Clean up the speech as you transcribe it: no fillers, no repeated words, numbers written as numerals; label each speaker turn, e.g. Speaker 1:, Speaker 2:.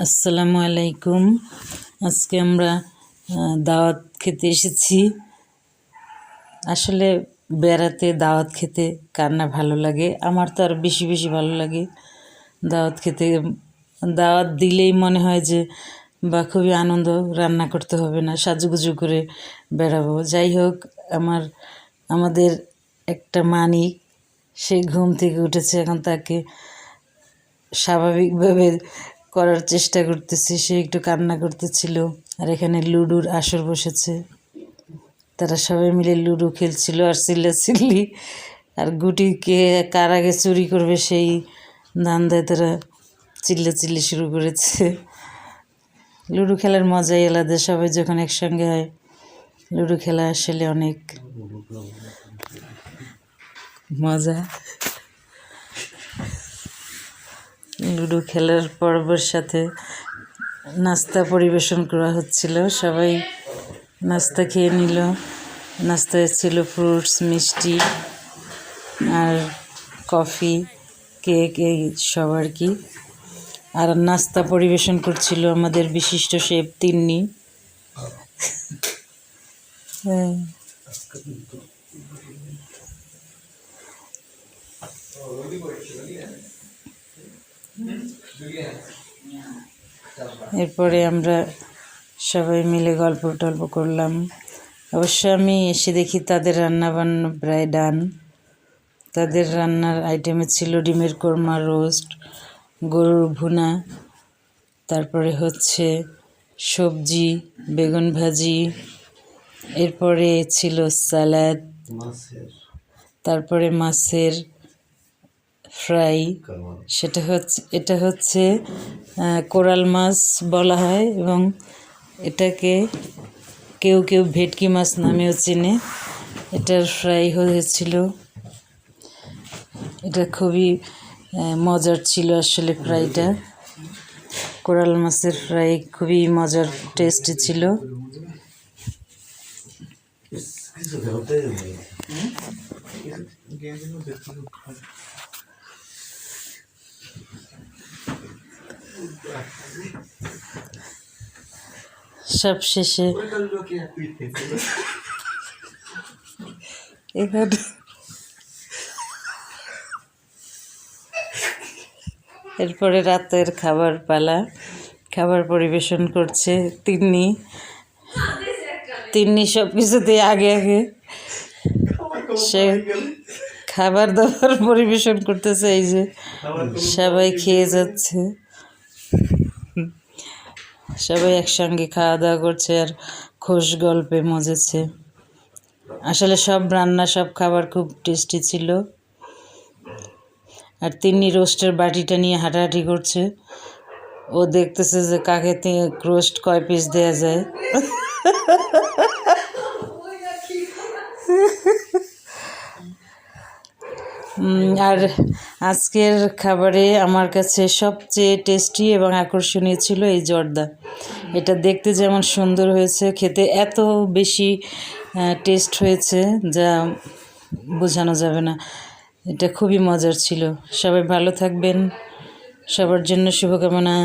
Speaker 1: আসসালামু আলাইকুম। আজকে আমরা দাওয়াত খেতে এসেছি। আসলে বেড়াতে দাওয়াত খেতে কার না ভালো লাগে, আমার তো আর বেশি বেশি ভালো লাগে দাওয়াত খেতে। দাওয়াত দিলেই মনে হয় যে বা খুবই আনন্দ, রান্না করতে হবে না, সাজুগুজু করে বেড়াবো। যাই হোক, আমাদের একটা মানিক, সে ঘুম থেকে উঠেছে, এখন তাকে স্বাভাবিকভাবে করার চেষ্টা করতেছি। সে একটু কান্না করতেছিল। আর এখানে লুডোর আসর বসেছে, তারা সবাই মিলে লুডো খেলছিল আর চিল্লাচিল্লি, আর গুটিকে কার আগে চুরি করবে সেই ধান্দায় তারা চিল্লাচিল্লি শুরু করেছে। লুডো খেলার মজাই আলাদা, সবাই যখন একসঙ্গে হয়। লুডো খেলা আসলে অনেক মজা। লুডো খেলার পর্বের সাথে নাস্তা পরিবেশন করা হচ্ছিল। সবাই নাস্তা খেয়ে নিল। নাস্তায় ছিল ফ্রুটস, মিষ্টি আর কফি, কেক, এই সব আর কি। আর নাস্তা পরিবেশন করছিল আমাদের বিশিষ্ট শেফ তিন্নি। এরপরে আমরা সবাই মিলে গল্প টল্প করলাম। অবশ্য আমি এসে দেখি তাদের রান্নাবান্না প্রায় ডান। তাদের রান্নার আইটেমে ছিল ডিমের কোরমা, রোস্ট, গরুর ভুনা, তারপরে হচ্ছে সবজি, বেগুন ভাজি, এরপরে ছিল স্যালাড, তারপরে মাছের ফ্রাই। এটা হচ্ছে কোরাল মাছ বলা হয়, এবং এটাকে কেউ কেউ ভেটকি মাছ নামেও চেনে। এটার ফ্রাই হয়েছিল। এটা খুবই মজার ছিল আসলে ফ্রাইটা। কোরাল মাছের ফ্রাই খুবই মজার, টেস্টি ছিল। সব শেষে এরপরে রাতের খাবার পালা। খাবার পরিবেশন করছে তিন্নি সব কিছুতে আগে সে খাবার দাবার পরিবেশন করতেছে। এই যে সবাই খেয়ে যাচ্ছে, সবাই একসঙ্গে খাওয়া দাওয়া করছে আর খোশ গল্পে মজেছে। আসলে সব রান্না, সব খাবার খুব টেস্টি ছিল। আর তিন্নি রোস্টের বাটিটা নিয়ে হাঁটাহাঁটি করছে। ও দেখতেছে যে কাকে রোস্ট কয় পিস দেওয়া যায়। আর আজকের খাবারে আমার কাছে সবচেয়ে টেস্টি এবং আকর্ষণীয় ছিল এই জর্দা। এটা দেখতে যেমন সুন্দর হয়েছে, খেতে এত বেশি টেস্ট হয়েছে যা বোঝানো যাবে না। এটা খুবই মজার ছিল। সবাই ভালো থাকবেন, সবার জন্য শুভকামনা।